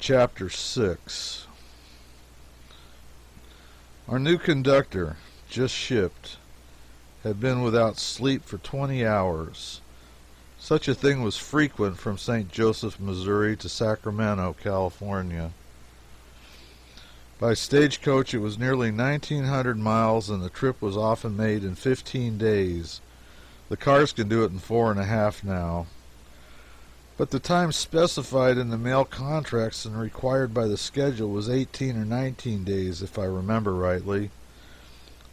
Chapter 6. Our new conductor, just shipped, had been without sleep for 20 hours. Such a thing was frequent from St. Joseph, Missouri to Sacramento, California. By stagecoach it was nearly 1,900 miles, and the trip was often made in 15 days. The cars can do it in 4.5 now. But the time specified in the mail contracts and required by the schedule was 18 or 19 days, if I remember rightly.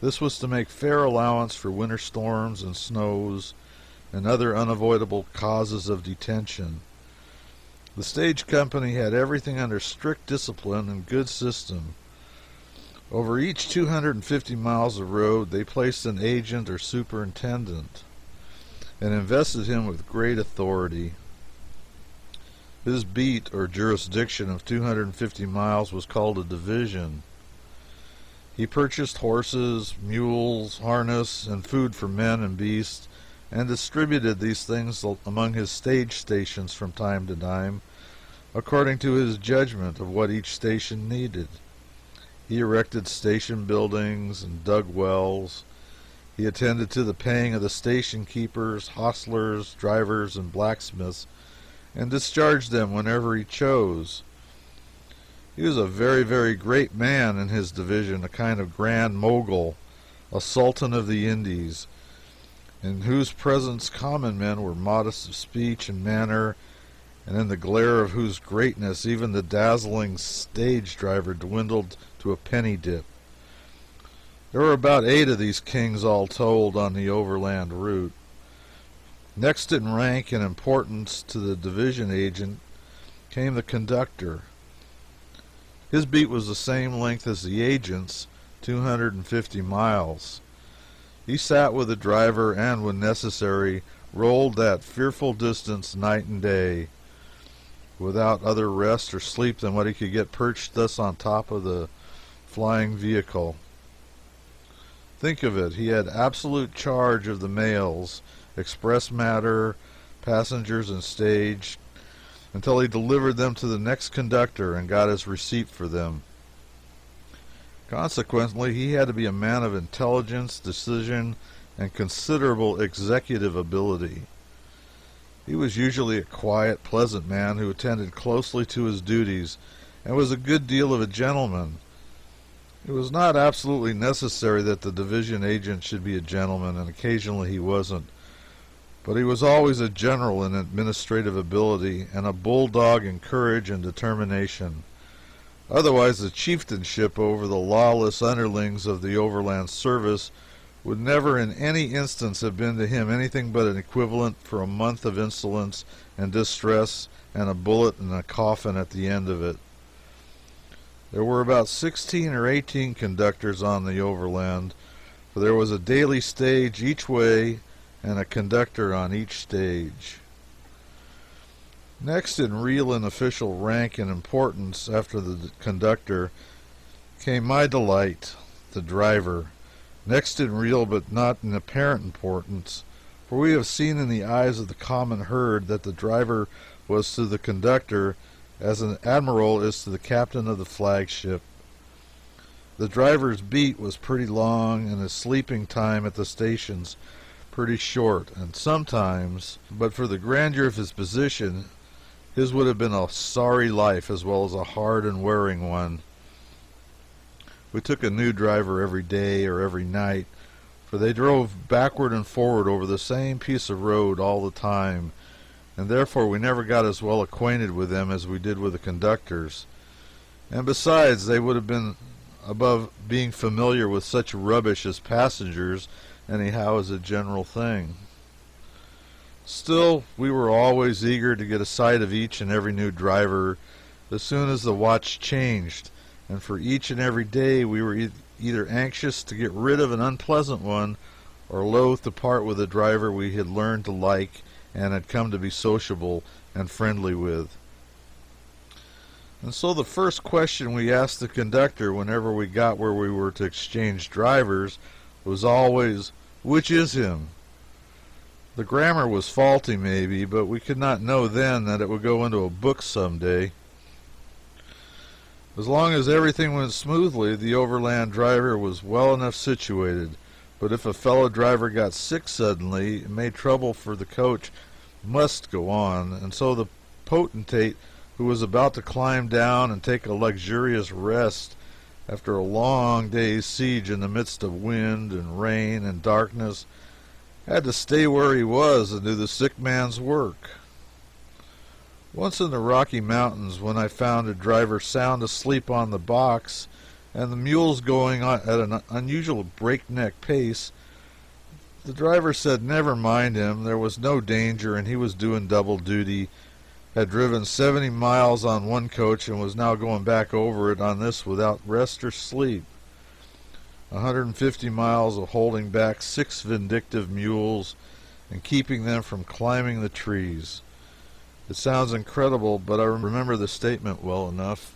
This was to make fair allowance for winter storms and snows and other unavoidable causes of detention. The stage company had everything under strict discipline and good system. Over each 250 miles of road they placed an agent or superintendent and invested him with great authority. His beat, or jurisdiction, of 250 miles was called a division. He purchased horses, mules, harness, and food for men and beasts, and distributed these things among his stage stations from time to time, according to his judgment of what each station needed. He erected station buildings and dug wells. He attended to the paying of the station keepers, hostlers, drivers, and blacksmiths, and discharged them whenever he chose. He was a very, very great man in his division, a kind of grand mogul, a sultan of the Indies, in whose presence common men were modest of speech and manner, and in the glare of whose greatness even the dazzling stage driver dwindled to a penny dip. There were about 8 of these kings all told on the overland route. Next in rank and importance to the division agent came the conductor. His beat was the same length as the agent's, 250 miles. He sat with the driver and, when necessary, rolled that fearful distance night and day, without other rest or sleep than what he could get perched thus on top of the flying vehicle. Think of it, he had absolute charge of the mails, express matter, passengers, and stage, until he delivered them to the next conductor and got his receipt for them. Consequently, he had to be a man of intelligence, decision, and considerable executive ability. He was usually a quiet, pleasant man who attended closely to his duties and was a good deal of a gentleman. It was not absolutely necessary that the division agent should be a gentleman, and occasionally he wasn't, but he was always a general in administrative ability and a bulldog in courage and determination. Otherwise, the chieftainship over the lawless underlings of the overland service would never in any instance have been to him anything but an equivalent for a month of insolence and distress and a bullet in a coffin at the end of it. There were about 16 or 18 conductors on the overland, for there was a daily stage each way and a conductor on each stage. Next in real and official rank and importance after the conductor came my delight, the driver. Next in real but not in apparent importance, for we have seen in the eyes of the common herd that the driver was to the conductor as an admiral is to the captain of the flagship. The driver's beat was pretty long and his sleeping time at the stations pretty short, and sometimes, but for the grandeur of his position, his would have been a sorry life as well as a hard and wearing one. We took a new driver every day or every night, for they drove backward and forward over the same piece of road all the time, and therefore we never got as well acquainted with them as we did with the conductors. And besides, they would have been above being familiar with such rubbish as passengers anyhow as a general thing. Still, we were always eager to get a sight of each and every new driver as soon as the watch changed, and for each and every day we were either anxious to get rid of an unpleasant one or loath to part with a driver we had learned to like and had come to be sociable and friendly with. And so the first question we asked the conductor whenever we got where we were to exchange drivers was always, "Which is him?" The grammar was faulty maybe, but we could not know then that it would go into a book some day. As long as everything went smoothly, the overland driver was well enough situated, but if a fellow driver got sick suddenly, it made trouble, for the coach must go on, and so the potentate, who was about to climb down and take a luxurious rest after a long day's siege in the midst of wind and rain and darkness, had to stay where he was and do the sick man's work. Once in the Rocky Mountains, when I found a driver sound asleep on the box and the mules going on at an unusual breakneck pace, the driver said never mind him, there was no danger and he was doing double duty, had driven 70 miles on one coach and was now going back over it on this without rest or sleep. 150 miles of holding back 6 vindictive mules and keeping them from climbing the trees. It sounds incredible, but I remember the statement well enough.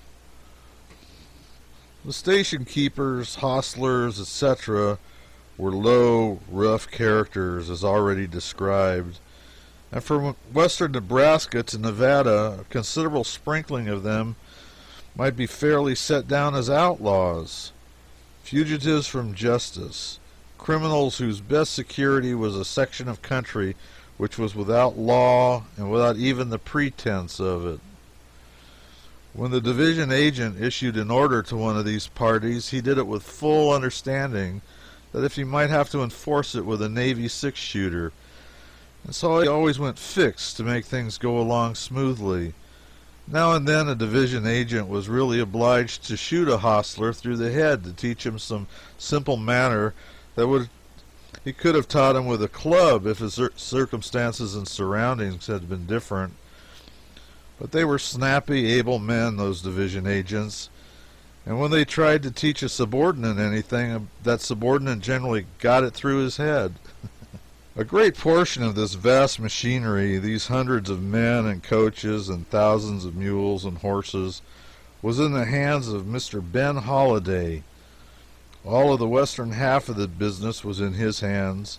The station keepers, hostlers, etc., were low, rough characters, as already described, and from western Nebraska to Nevada, a considerable sprinkling of them might be fairly set down as outlaws, fugitives from justice, criminals whose best security was a section of country which was without law and without even the pretense of it. When the division agent issued an order to one of these parties, he did it with full understanding that if he might have to enforce it with a Navy six-shooter, and so he always went fixed to make things go along smoothly. Now and then a division agent was really obliged to shoot a hostler through the head to teach him some simple manner that he could have taught him with a club if his circumstances and surroundings had been different. But they were snappy, able men, those division agents, and when they tried to teach a subordinate anything, that subordinate generally got it through his head. A great portion of this vast machinery, these hundreds of men and coaches and thousands of mules and horses, was in the hands of Mr. Ben Holliday. All of the western half of the business was in his hands.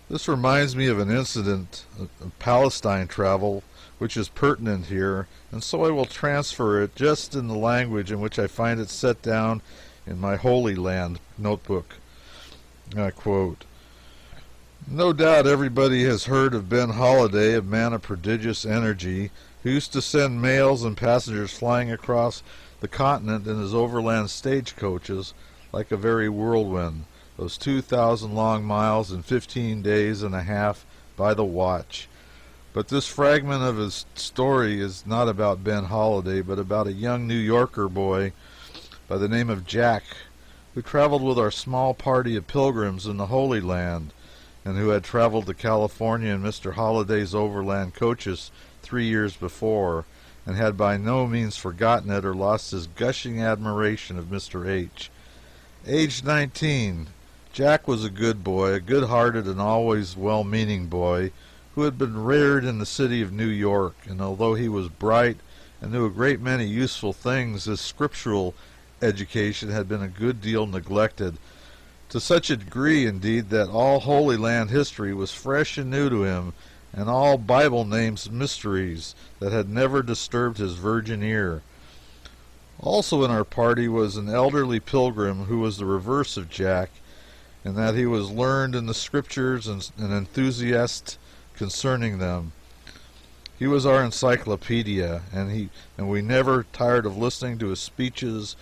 This reminds me of an incident of Palestine travel which is pertinent here, and so I will transfer it just in the language in which I find it set down in my Holy Land notebook. I quote, "No doubt everybody has heard of Ben Holliday, a man of prodigious energy, who used to send mails and passengers flying across the continent in his overland stagecoaches like a very whirlwind, those 2,000 long miles in 15 days and a half by the watch. But this fragment of his story is not about Ben Holliday, but about a young New Yorker boy by the name of Jack, who traveled with our small party of pilgrims in the Holy Land, and who had traveled to California in Mr. Holliday's overland coaches 3 years before, and had by no means forgotten it or lost his gushing admiration of Mr. H. Aged 19, Jack was a good boy, a good-hearted and always well-meaning boy, who had been reared in the city of New York, and although he was bright and knew a great many useful things, his scriptural education had been a good deal neglected, to such a degree, indeed, that all Holy Land history was fresh and new to him, and all Bible names mysteries that had never disturbed his virgin ear. Also in our party was an elderly pilgrim who was the reverse of Jack, in that he was learned in the Scriptures and an enthusiast concerning them. He was our encyclopedia, and we never tired of listening to his speeches,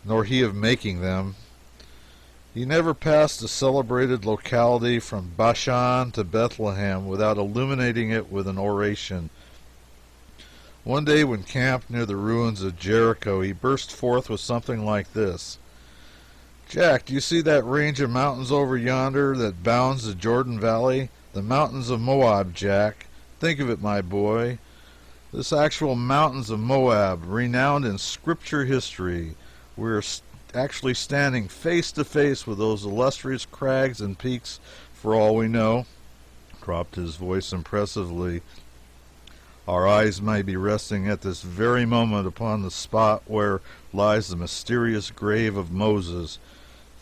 nor he of making them. He never passed a celebrated locality from Bashan to Bethlehem without illuminating it with an oration. One day when camped near the ruins of Jericho, he burst forth with something like this: "Jack, do you see that range of mountains over yonder that bounds the Jordan Valley? The mountains of Moab, Jack. Think of it, my boy. This actual mountains of Moab, renowned in Scripture history. We're actually standing face to face with those illustrious crags and peaks, for all we know." Dropped his voice impressively. "Our eyes may be resting at this very moment upon the spot where lies the mysterious grave of Moses.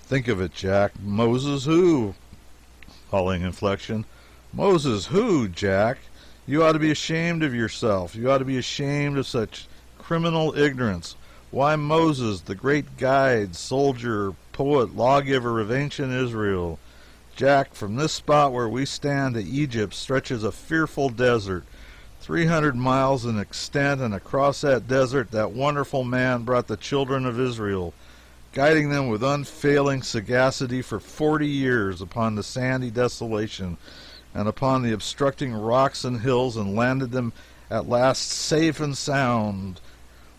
Think of it, Jack. Moses who?" Falling inflection. "Moses who, Jack? You ought to be ashamed of yourself. You ought to be ashamed of such criminal ignorance. Why, Moses, the great guide, soldier, poet, lawgiver of ancient Israel. Jack, from this spot where we stand to Egypt stretches a fearful desert, 300 miles in extent, and across that desert that wonderful man brought the children of Israel, guiding them with unfailing sagacity for 40 years upon the sandy desolation and upon the obstructing rocks and hills, and landed them at last safe and sound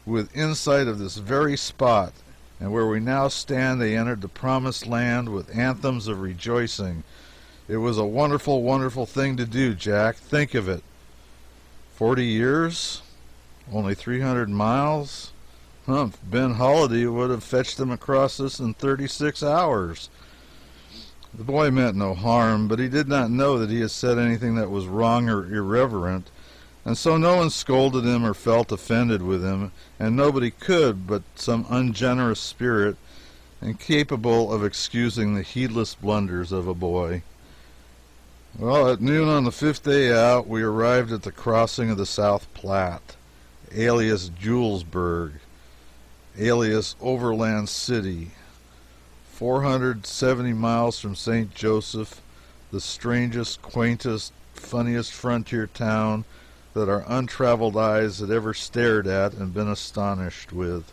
with insight of this very spot. And where we now stand, they entered the promised land with anthems of rejoicing. It was a wonderful, wonderful thing to do, Jack. Think of it. 40 years? Only 300 miles? Humph, Ben Holliday would have fetched them across this in 36 hours. The boy meant no harm, but he did not know that he had said anything that was wrong or irreverent, and so no one scolded him or felt offended with him, and nobody could but some ungenerous spirit, incapable of excusing the heedless blunders of a boy. Well, at noon on the 5th day out, we arrived at the crossing of the South Platte, alias Julesburg, alias Overland City, 470 miles from St. Joseph, the strangest, quaintest, funniest frontier town that our untraveled eyes had ever stared at and been astonished with.